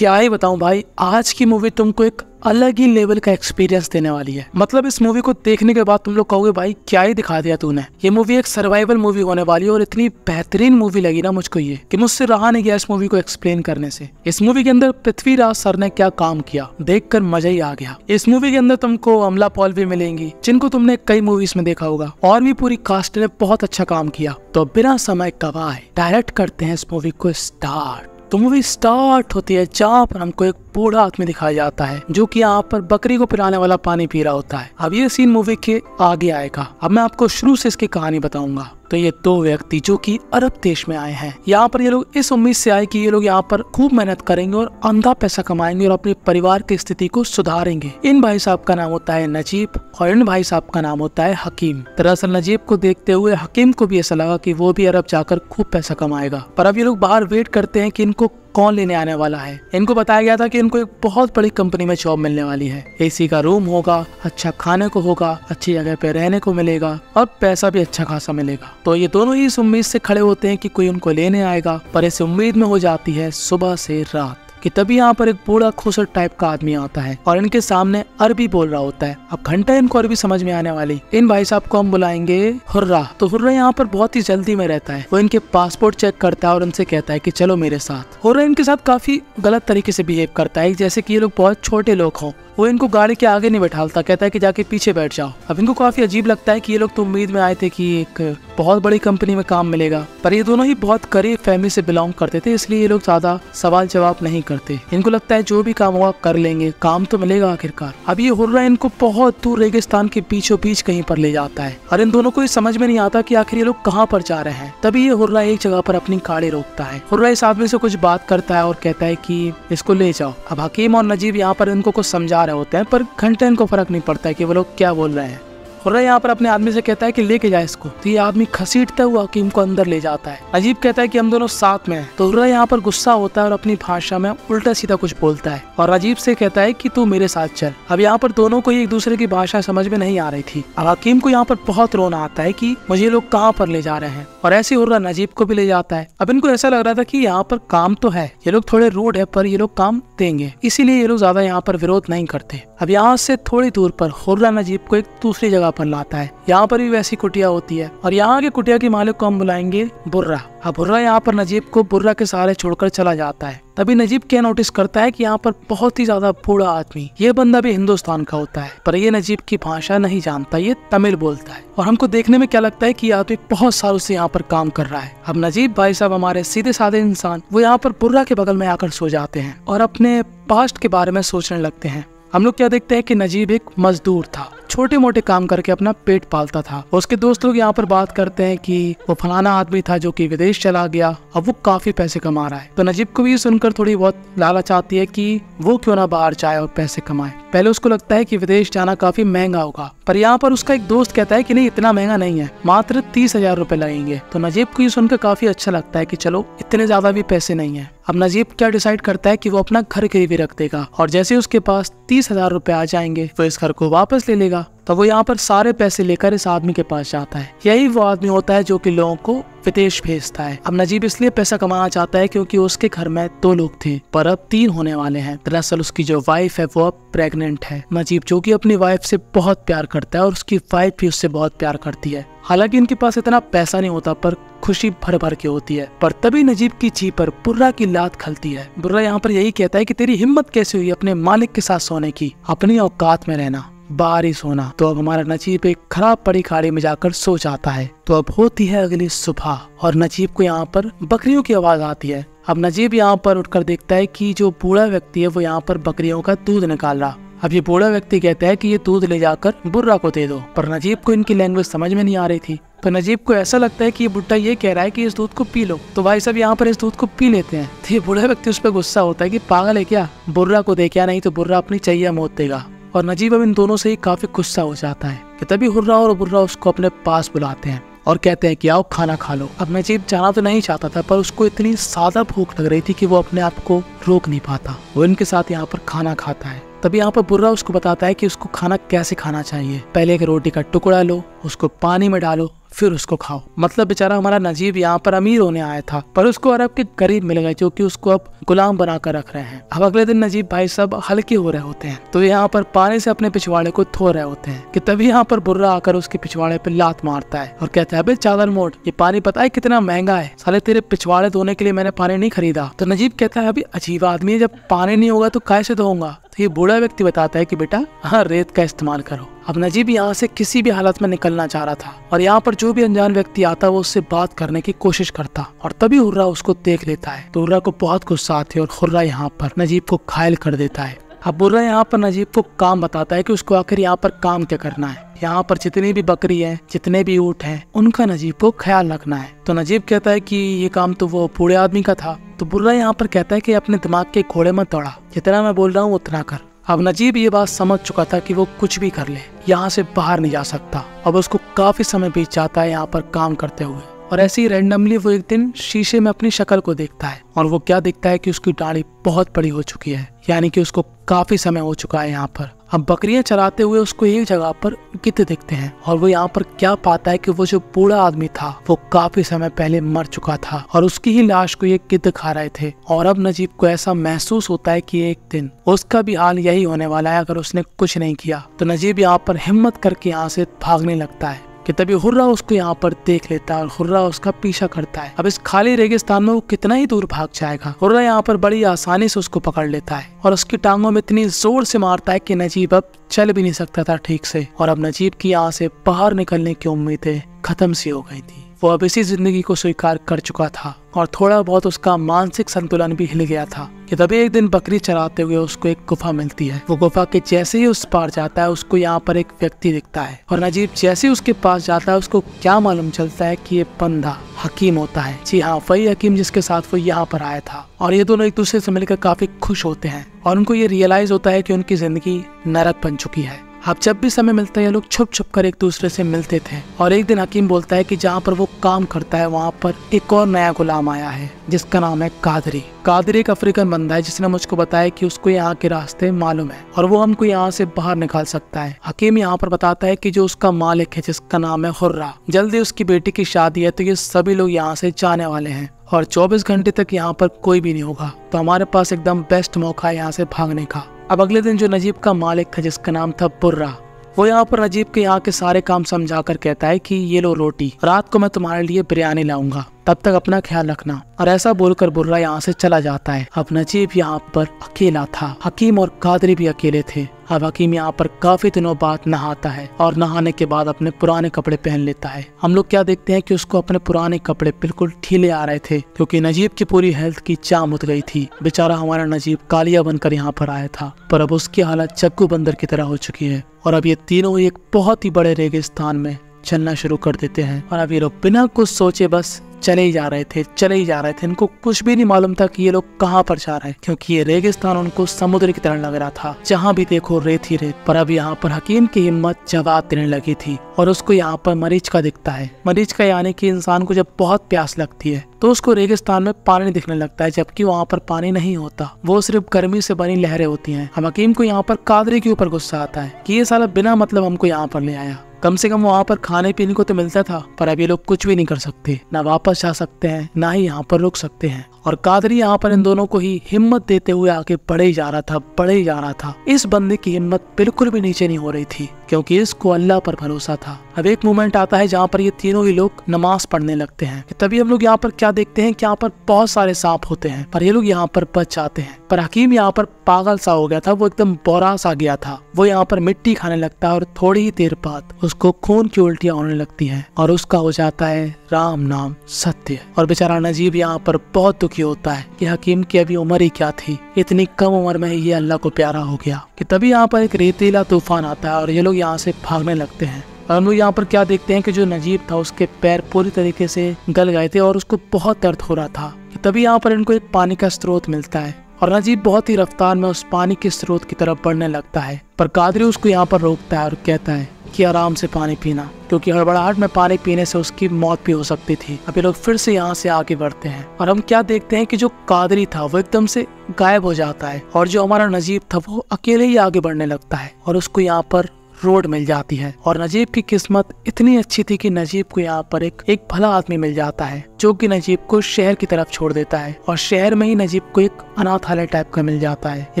क्या ही बताऊं भाई, आज की मूवी तुमको एक अलग ही लेवल का एक्सपीरियंस देने वाली है। मतलब इस मूवी को देखने के बाद तुम लोग कहोगे भाई क्या ही दिखा दिया तूने। ये मूवी एक सर्वाइवल मूवी होने वाली है और इतनी बेहतरीन मूवी लगी ना मुझको ये कि मुझसे रहा नहीं गया इस मूवी को एक्सप्लेन करने से। इस मूवी के अंदर पृथ्वीराज सर ने क्या काम किया देखकर मजा ही आ गया। इस मूवी के अंदर तुमको अमला पॉल भी मिलेंगी जिनको तुमने कई मूवीज में देखा होगा, और भी पूरी कास्ट ने बहुत अच्छा काम किया। तो बिना समय गवाए डायरेक्ट करते हैं इस मूवी को स्टार्ट। तो मूवी स्टार्ट होती है जहाँ पर हमको एक बूढ़ा आदमी दिखाया जाता है जो कि यहाँ पर बकरी को पिलाने वाला पानी पी रहा होता है। अब ये सीन मूवी के आगे आएगा। अब मैं आपको शुरू से इसकी कहानी बताऊंगा। तो ये दो व्यक्ति जो कि अरब देश में आए हैं, यहाँ पर ये लोग इस उम्मीद से आए कि ये लोग यहाँ पर खूब मेहनत करेंगे और अंधा पैसा कमाएंगे और अपने परिवार की स्थिति को सुधारेंगे। इन भाई साहब का नाम होता है नजीब और इन भाई साहब का नाम होता है हकीम। दरअसल नजीब को देखते हुए हकीम को भी ऐसा लगा कि वो भी अरब जाकर खूब पैसा कमाएगा। पर अब ये लोग बाहर वेट करते हैं कि इनको कौन लेने आने वाला है। इनको बताया गया था कि इनको एक बहुत बड़ी कंपनी में जॉब मिलने वाली है। एसी का रूम होगा, अच्छा खाने को होगा, अच्छी जगह पे रहने को मिलेगा और पैसा भी अच्छा खासा मिलेगा। तो ये दोनों ही इस उम्मीद से खड़े होते हैं कि कोई उनको लेने आएगा, पर इस उम्मीद में हो जाती है सुबह से रात कि तभी यहाँ पर एक बूढ़ा खुसर टाइप का आदमी आता है और इनके सामने अरबी बोल रहा होता है। अब घंटा इनको अरबी समझ में आने वाली। इन भाई साहब को हम बुलाएंगे हुर्रा। तो हुर्रा यहाँ पर बहुत ही जल्दी में रहता है। वो इनके पासपोर्ट चेक करता है और उनसे कहता है कि चलो मेरे साथ। हुर्रा इनके साथ काफी गलत तरीके से बिहेव करता है, जैसे कि ये लोग बहुत छोटे लोग हों। वो इनको गाड़ी के आगे नहीं बैठालता, कहता है कि जाके पीछे बैठ जाओ। अब इनको काफी अजीब लगता है कि ये लोग तो उम्मीद में आए थे कि एक बहुत बड़ी कंपनी में काम मिलेगा, पर ये दोनों ही बहुत गरीब फैमिली से बिलोंग करते थे, इसलिए ये लोग ज्यादा सवाल जवाब नहीं करते। इनको लगता है जो भी काम होगा कर लेंगे, काम तो मिलेगा आखिरकार। अब ये हुर्रा इनको बहुत दूर रेगिस्तान के बीचों बीच कहीं पर ले जाता है और इन दोनों को समझ में नहीं आता कि आखिर ये लोग कहाँ पर जा रहे हैं। तभी ये हुर्रा एक जगह पर अपनी गाड़ी रोकता है। हुर्रा इस आदमी से कुछ बात करता है और कहता है कि इसको ले जाओ। अब हकीम और नजीब यहाँ पर इनको कुछ समझा रहे होते हैं, पर घंटे इनको फर्क नहीं पड़ता है कि वो लोग क्या बोल रहे हैं। हुर्रा यहाँ पर अपने आदमी से कहता है कि लेके जाए इसको। तो ये आदमी घसीटता हुआ हकीम को अंदर ले जाता है। नजीब कहता है कि हम दोनों साथ में हैं। तो हुर्रा यहाँ पर गुस्सा होता है और अपनी भाषा में उल्टा सीधा कुछ बोलता है और नजीब से कहता है कि तू मेरे साथ चल। अब यहाँ पर दोनों को एक दूसरे की भाषा समझ में नहीं आ रही थी। अब हकीम को यहाँ पर बहुत रोना आता है कि मुझे लोग कहाँ पर ले जा रहे हैं, और ऐसे हुर्रा नजीब को भी ले जाता है। अब इनको ऐसा लग रहा था कि यहाँ पर काम तो है, ये लोग थोड़े रूड है, पर ये लोग काम देंगे, इसीलिए ये लोग ज्यादा यहाँ पर विरोध नहीं करते। अब यहाँ से थोड़ी दूर पर हुर्रा नजीब को एक दूसरी जगह पर लाता है। यहाँ पर भी वैसी कुटिया होती है और यहाँ के कुटिया के मालिक को हम बुलाएंगे बुर्रा। अब बुर्रा यहाँ पर नजीब को बुर्रा के सहारे छोड़कर चला जाता है। तभी नजीब क्या नोटिस करता है कि यहाँ पर बहुत ही ज्यादा बूढ़ा आदमी, ये बंदा भी हिंदुस्तान का होता है, पर ये नजीब की भाषा नहीं जानता, ये तमिल बोलता है। और हमको देखने में क्या लगता है कि ये आदमी बहुत सालों से यहाँ पर काम कर रहा है। अब नजीब भाई साहब हमारे सीधे साधे इंसान, वो यहाँ पर बुर्रा के बगल में आकर सो जाते हैं और अपने पास्ट के बारे में सोचने लगते हैं। हम लोग क्या देखते हैं कि नजीब एक मजदूर था, छोटे मोटे काम करके अपना पेट पालता था। उसके दोस्त लोग यहाँ पर बात करते हैं कि वो फलाना आदमी था जो कि विदेश चला गया, अब वो काफी पैसे कमा रहा है। तो नजीब को भी सुनकर थोड़ी बहुत लालच आती है कि वो क्यों ना बाहर जाए और पैसे कमाए। पहले उसको लगता है कि विदेश जाना काफी महंगा होगा, पर यहाँ पर उसका एक दोस्त कहता है कि नहीं इतना महंगा नहीं है, मात्र 30,000 रुपए लगेंगे। तो नजीब को ये सुनकर काफी अच्छा लगता है कि चलो इतने ज्यादा भी पैसे नहीं है। अब नजीब क्या डिसाइड करता है कि वो अपना घर गिरवी रख देगा और जैसे उसके पास 30,000 रुपए आ जाएंगे वो इस घर को वापस ले लेगा। तो वो यहाँ पर सारे पैसे लेकर इस आदमी के पास जाता है। यही वो आदमी होता है जो कि लोगों को विदेश भेजता है। अब नजीब इसलिए पैसा कमाना चाहता है क्योंकि उसके घर में 2 लोग थे, पर अब 3 होने वाले हैं। दरअसल उसकी जो वाइफ है वो अब प्रेग्नेंट है। नजीब जो कि अपनी वाइफ से बहुत प्यार करता है और उसकी वाइफ भी उससे बहुत प्यार करती है। हालांकि इनके पास इतना पैसा नहीं होता, पर खुशी भर भर के होती है। पर तभी नजीब की जी पर बुर्रा की लात खलती है। बुर्रा यहाँ पर यही कहता है कि तेरी हिम्मत कैसे हुई अपने मालिक के साथ सोने की, अपनी औकात में रहना, बारिश होना। तो अब हमारा नजीब एक खराब पड़ी खाड़ी में जाकर सो जाता है। तो अब होती है अगली सुबह और नजीब को यहाँ पर बकरियों की आवाज आती है। अब नजीब यहाँ पर उठकर देखता है कि जो बूढ़ा व्यक्ति है वो यहाँ पर बकरियों का दूध निकाल रहा। अब ये बूढ़ा व्यक्ति कहता है कि ये दूध ले जाकर बुर्रा को दे दो, पर नजीब को इनकी लैंग्वेज समझ में नहीं आ रही थी। तो नजीब को ऐसा लगता है कि ये बुड्ढा ये कह रहा है कि इस दूध को पी लो। तो भाई साहब यहाँ पर इस दूध को पी लेते हैं। तो ये बूढ़ा व्यक्ति उस पर गुस्सा होता है कि पागल है क्या, बुर्रा को दे क्या, नहीं तो बुर्रा अपनी चाहिए मौत देगा। और नजीब अब इन दोनों से ही काफी गुस्सा हो जाता है कि तभी हुर्रा और बुर्रा उसको अपने पास बुलाते हैं और कहते हैं कि आओ खाना खा लो। अब नजीब जाना तो नहीं चाहता था, पर उसको इतनी ज्यादा भूख लग रही थी कि वो अपने आप को रोक नहीं पाता। वो इनके साथ यहाँ पर खाना खाता है। तभी यहाँ पर बुर्रा उसको बताता है कि उसको खाना कैसे खाना चाहिए। पहले एक रोटी का टुकड़ा लो, उसको पानी में डालो, फिर उसको खाओ। मतलब बेचारा हमारा नजीब यहाँ पर अमीर होने आया था, पर उसको अरब के गरीब मिल गए जो कि उसको अब गुलाम बनाकर रख रहे हैं। अब अगले दिन नजीब भाई सब हल्के हो रहे होते हैं, तो यहाँ पर पानी से अपने पिछवाड़े को धो रहे होते हैं कि तभी यहाँ पर बुर्रा आकर उसके पिछवाड़े पे लात मारता है और कहता है, अबे चादर मोड़, ये पानी पता है कितना महंगा है, साले तेरे पिछवाड़े धोने के लिए मैंने पानी नहीं खरीदा। तो नजीब कहता है, अभी अजीब आदमी है, जब पानी नहीं होगा तो कैसे धोऊंगा। तो ये बूढ़ा व्यक्ति बताता है कि बेटा हाँ, रेत का इस्तेमाल करो। अब नजीब यहाँ से किसी भी हालत में निकलना चाह रहा था और यहाँ पर जो भी अनजान व्यक्ति आता वो उससे बात करने की कोशिश करता और तभी हुर्रा उसको देख लेता है। तो हुर्रा को बहुत गुस्सा आती है और हुर्रा यहाँ पर नजीब को घायल कर देता है। अब बुर्रा यहाँ पर नजीब को काम बताता है कि उसको आखिर यहाँ पर काम क्या करना है। यहाँ पर जितनी भी बकरी है, जितने भी ऊँट हैं, उनका नजीब को ख्याल रखना है। तो नजीब कहता है कि ये काम तो वो बूढ़े आदमी का था। तो बुर्रा यहाँ पर कहता है कि अपने दिमाग के घोड़े मत दौड़ा, जितना मैं बोल रहा हूँ उतना कर। अब नजीब ये बात समझ चुका था कि वो कुछ भी कर ले, यहाँ से बाहर नहीं जा सकता। अब उसको काफी समय बीत जाता है यहाँ पर काम करते हुए और ऐसे ही रैंडमली वो एक दिन शीशे में अपनी शक्ल को देखता है और वो क्या देखता है कि उसकी दाढ़ी बहुत बड़ी हो चुकी है, यानी कि उसको काफी समय हो चुका है यहाँ पर। अब बकरियां चराते हुए उसको एक जगह पर गिद्ध दिखते हैं और वो यहाँ पर क्या पाता है कि वो जो बूढ़ा आदमी था वो काफी समय पहले मर चुका था और उसकी ही लाश को ये गिद्ध खा रहे थे। और अब नजीब को ऐसा महसूस होता है कि एक दिन उसका भी हाल यही होने वाला है अगर उसने कुछ नहीं किया। तो नजीब यहाँ पर हिम्मत करके यहाँ से भागने लगता है कि तभी हुर्रा उसको यहाँ पर देख लेता है और हुर्रा उसका पीछा करता है। अब इस खाली रेगिस्तान में वो कितना ही दूर भाग जाएगा। हुर्रा यहाँ पर बड़ी आसानी से उसको पकड़ लेता है और उसकी टांगों में इतनी जोर से मारता है कि नजीब अब चल भी नहीं सकता था ठीक से और अब नजीब की यहाँ से बाहर निकलने की उम्मीदें खत्म सी हो गई थी। वो अब इसी जिंदगी को स्वीकार कर चुका था और थोड़ा बहुत उसका मानसिक संतुलन भी हिल गया था कि तभी एक दिन बकरी चराते हुए उसको एक गुफा मिलती है। वो गुफा के जैसे ही उस पार जाता है उसको यहाँ पर एक व्यक्ति दिखता है और नजीब जैसे ही उसके पास जाता है उसको क्या मालूम चलता है कि ये बंदा हकीम होता है। जी हाँ, वही हकीम जिसके साथ वो यहाँ पर आया था और ये दोनों एक दूसरे से मिलकर काफी खुश होते हैं और उनको ये रियलाइज होता है कि उनकी जिंदगी नरक बन चुकी है। अब जब भी समय मिलता है ये लोग छुप छुप कर एक दूसरे से मिलते थे और एक दिन हकीम बोलता है कि जहाँ पर वो काम करता है वहाँ पर एक और नया गुलाम आया है जिसका नाम है कादरी। कादरी एक अफ्रीकन बंदा है जिसने मुझको बताया कि उसको यहाँ के रास्ते मालूम है और वो हमको यहाँ से बाहर निकाल सकता है। हकीम यहाँ पर बताता है कि जो उसका मालिक है जिसका नाम है हुर्रा, जल्दी उसकी बेटी की शादी है तो ये सभी लोग यहाँ से जाने वाले हैं और 24 घंटे तक यहाँ पर कोई भी नहीं होगा। तो हमारे पास एकदम बेस्ट मौका है यहाँ से भागने का। अब अगले दिन जो नजीब का मालिक था जिसका नाम था बुर्रा, वो यहाँ पर नजीब के यहाँ के सारे काम समझाकर कहता है कि ये लो रोटी, रात को मैं तुम्हारे लिए बिरयानी लाऊंगा, तब तक अपना ख्याल रखना। और ऐसा बोलकर बुर्रा यहाँ से चला जाता है। अब नजीब यहाँ पर अकेला था, हकीम और कादरी भी अकेले थे। अब हकीम यहाँ पर काफी दिनों बाद नहाता है और नहाने के बाद अपने पुराने कपड़े पहन लेता है। हम लोग क्या देखते हैं कि उसको अपने पुराने कपड़े बिल्कुल ढीले आ रहे थे क्योंकि नजीब की पूरी हेल्थ की जाम उठ गई थी। बेचारा हमारा नजीब कालिया बनकर यहाँ पर आया था पर अब उसकी हालत चक्कू बंदर की तरह हो चुकी है और अब ये तीनों एक बहुत ही बड़े रेगिस्तान में चलना शुरू कर देते हैं। और अब ये लोग बिना कुछ सोचे बस चले ही जा रहे थे। इनको कुछ भी नहीं मालूम था कि ये लोग कहाँ पर जा रहे हैं क्योंकि ये रेगिस्तान उनको समुद्र की तरह लग रहा था, जहाँ भी देखो रेत ही रेत। पर अब यहाँ पर हकीम की हिम्मत जवाब देने लगी थी और उसको यहाँ पर मरीचिका दिखता है। मरीचिका यानी कि इंसान को जब बहुत प्यास लगती है तो उसको रेगिस्तान में पानी दिखने लगता है जबकि वहाँ पर पानी नहीं होता, वो सिर्फ गर्मी से बनी लहरें होती हैं। हम हकीम को यहाँ पर कादरी के ऊपर गुस्सा आता है कि ये साला बिना मतलब हमको यहाँ पर ले आया। कम से कम वहाँ पर खाने पीने को तो मिलता था पर अब ये लोग कुछ भी नहीं कर सकते, ना वापस जा सकते हैं ना ही यहाँ पर रुक सकते हैं। और कादरी यहाँ पर इन दोनों को ही हिम्मत देते हुए आगे बढ़े ही जा रहा था। इस बंदे की हिम्मत बिल्कुल भी नीचे नहीं हो रही थी क्योंकि इसको अल्लाह पर भरोसा था। अब एक मोमेंट आता है जहाँ पर ये तीनों ही लोग नमाज पढ़ने लगते हैं। तभी हम लोग यहाँ पर क्या देखते हैं कि यहाँ पर बहुत सारे सांप होते हैं पर ये लोग यहाँ पर बच जाते हैं। पर हकीम यहाँ पर पागल सा हो गया था, वो एकदम बोरा सा गया था। वो यहाँ पर मिट्टी खाने लगता है और थोड़ी ही देर बाद उसको खून की उल्टियां होने लगती हैं और उसका हो जाता है राम नाम सत्य। और बेचारा नजीब यहाँ पर बहुत दुखी होता है कि हकीम की अभी उम्र ही क्या थी, इतनी कम उम्र में ये अल्लाह को प्यारा हो गया। कि तभी यहाँ पर एक रेतीला तूफान आता है और ये लोग यहाँ से भागने लगते हैं। और हम लोग यहाँ पर क्या देखते हैं कि जो नजीब था उसके पैर पूरी तरीके से गल गए थे और उसको बहुत दर्द हो रहा था। कि तभी यहाँ पर इनको एक पानी का स्रोत मिलता है और नजीब बहुत ही रफ्तार में उस पानी के स्रोत की तरफ बढ़ने लगता है। पर कादरी उसको यहाँ पर रोकता है और कहता है कि आराम से पानी पीना, क्योंकि हड़बड़ाहट में पानी पीने से उसकी मौत भी हो सकती थी। अब ये लोग फिर से यहाँ से आगे बढ़ते हैं और हम क्या देखते हैं कि जो कादरी था वो एकदम से गायब हो जाता है और जो हमारा नजीब था वो अकेले ही आगे बढ़ने लगता है और उसको यहाँ पर रोड मिल जाती है। और नजीब की किस्मत इतनी अच्छी थी कि नजीब को यहाँ पर एक भला आदमी मिल जाता है जो कि नजीब को शहर की तरफ छोड़ देता है और शहर में ही नजीब को एक अनाथालय टाइप का मिल जाता है। ये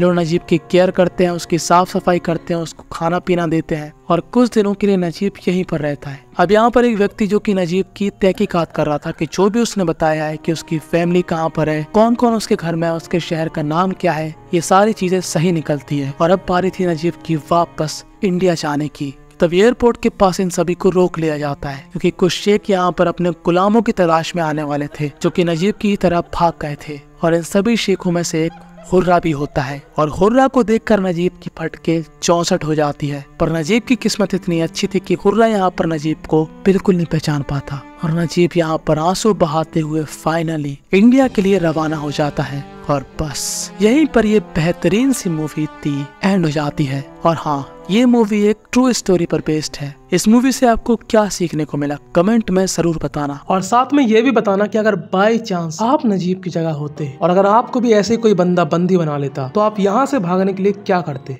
लोग नजीब की केयर करते हैं, उसकी साफ सफाई करते हैं, उसको खाना पीना देते हैं और कुछ दिनों के लिए नजीब यहीं पर रहता है। अब यहाँ पर एक व्यक्ति जो कि नजीब की तहकीकात कर रहा था कि जो भी उसने बताया है कि उसकी फैमिली कहाँ पर है, कौन कौन उसके घर में है, उसके शहर का नाम क्या है, ये सारी चीजें सही निकलती है। और अब बारी थी नजीब की वापस इंडिया जाने की। तब एयरपोर्ट के पास इन सभी को रोक लिया जाता है क्योंकि कुछ शेख यहाँ पर अपने गुलामों की तलाश में आने वाले थे जो कि नजीब की तरफ भाग गए थे। और इन सभी शेखों में से एक हुर्रा भी होता है और हुर्रा को देखकर नजीब की फटके 64 हो जाती है। पर नजीब की किस्मत इतनी अच्छी थी कि हुर्रा यहाँ पर नजीब को बिल्कुल नहीं पहचान पाता और नजीब यहाँ पर आंसू बहाते हुए फाइनली इंडिया के लिए रवाना हो जाता है। और बस यहीं पर ये बेहतरीन सी मूवी थी एंड हो जाती है। और हाँ, ये मूवी एक ट्रू स्टोरी पर बेस्ड है। इस मूवी से आपको क्या सीखने को मिला कमेंट में जरूर बताना और साथ में ये भी बताना कि अगर बाय चांस आप नजीब की जगह होते और अगर आपको भी ऐसे कोई बंदा बंदी बना लेता तो आप यहाँ से भागने के लिए क्या करते।